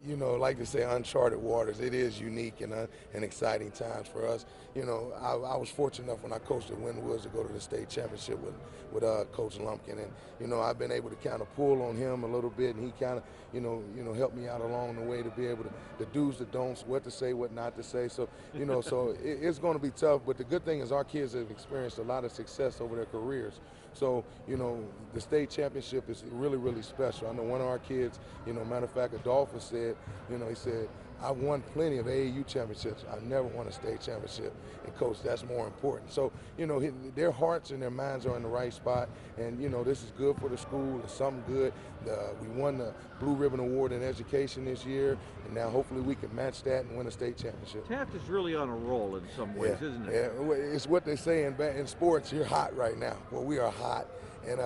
You know, like to say, uncharted waters. It is unique and exciting times for us. You know, I was fortunate enough when I coached at Wynwoods to go to the state championship with Coach Lumpkin, and you know, I've been able to kind of pull on him a little bit, and he kind of helped me out along the way to be able to the do's, the don'ts, what to say, what not to say. So it's going to be tough. But the good thing is our kids have experienced a lot of success over their careers. So the state championship is really, really special. I know one of our kids, matter of fact, Adolphus said, he said, I won plenty of AAU championships. I never won a state championship. And coach, that's more important. So, their hearts and their minds are in the right spot. And, this is good for the school. It's something good. We won the Blue Ribbon Award in education this year. And now hopefully we can match that and win a state championship. Taft is really on a roll in some ways, isn't it? Yeah, it's what they say in sports, you're hot right now. Well, we are hot. And,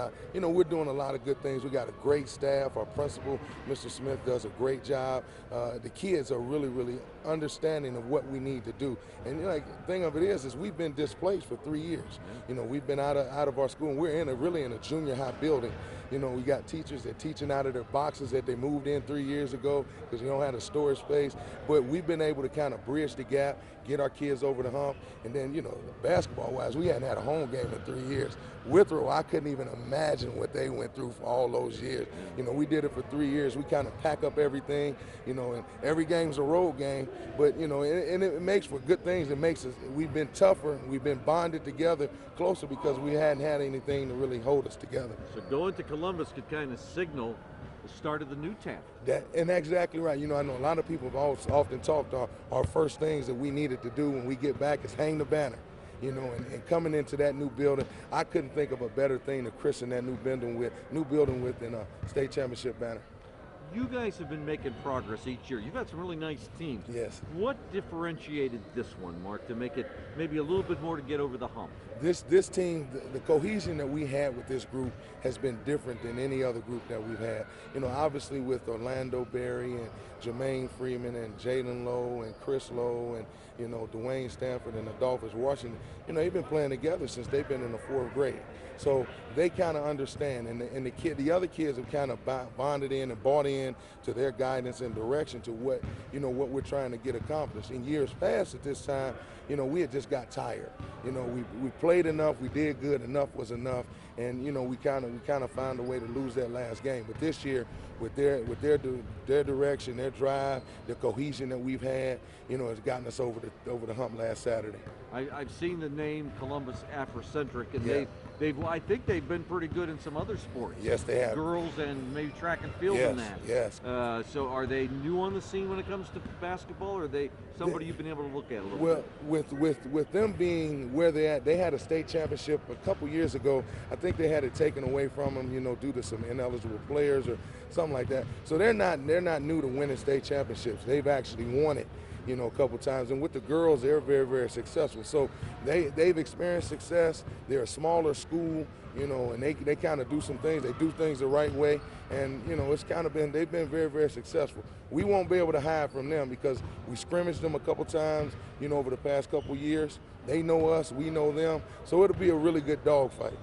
we're doing a lot of good things. We got a great staff. Our principal, Mr. Smith, does a great job. The kids are really, really understanding of what we need to do. And the thing of it is we've been displaced for 3 years. We've been out of our school, and we're really in a junior high building. We got teachers that teaching out of their boxes that they moved in 3 years ago because we don't have the storage space. But we've been able to kind of bridge the gap, get our kids over the hump. And then, basketball-wise, we hadn't had a home game in 3 years. Withrow, I couldn't even imagine what they went through for all those years. We did it for 3 years. We kind of pack up everything, and every game's a road game. But, and it makes for good things. It makes us, we've been tougher. We've been bonded together closer because we hadn't had anything to really hold us together. So going to Columbus could kind of signal the start of the new Taft. And exactly right. I know a lot of people have often talked our first things that we needed to do when we get back is hang the banner. And coming into that new building, I couldn't think of a better thing to christen that new building with than a state championship banner. You guys have been making progress each year. You've had some really nice teams. Yes. What differentiated this one, Mark, to make it maybe a little bit more to get over the hump? This team, the cohesion that we had with this group has been different than any other group that we've had. Obviously with Orlando Berry and Jermaine Freeman and Jalen Lowe and Chris Lowe and, Dwayne Stanford and Adolphus Washington, they've been playing together since they've been in the 4th grade. So they kind of understand, and the other kids have kind of bonded in and bought in to their guidance and direction to what we're trying to get accomplished. In years past at this time, we had just got tired. We played enough, we did good, enough was enough, and we kind of found a way to lose that last game. But this year, with their direction, their drive, the cohesion that we've had, has gotten us over the hump last Saturday. I've seen the name Columbus Afrocentric, and yeah. I think they've been pretty good in some other sports. Yes, they have. Girls and maybe track and field yes, in that. Yes. So are they new on the scene when it comes to basketball, or are they somebody you've been able to look at a little bit? With them being where they're at, they had a state championship a couple years ago. I think they had it taken away from them, due to some ineligible players or something like that. So they're not new to winning state championships. They've actually won it, a couple times. And with the girls, they're very, very successful. So they've experienced success. They're a smaller school, and they kind of do some things. They do things the right way. And, it's kind of they've been very, very successful. We won't be able to hide from them because we scrimmaged them a couple times, over the past couple years. They know us, we know them. So it'll be a really good dogfight.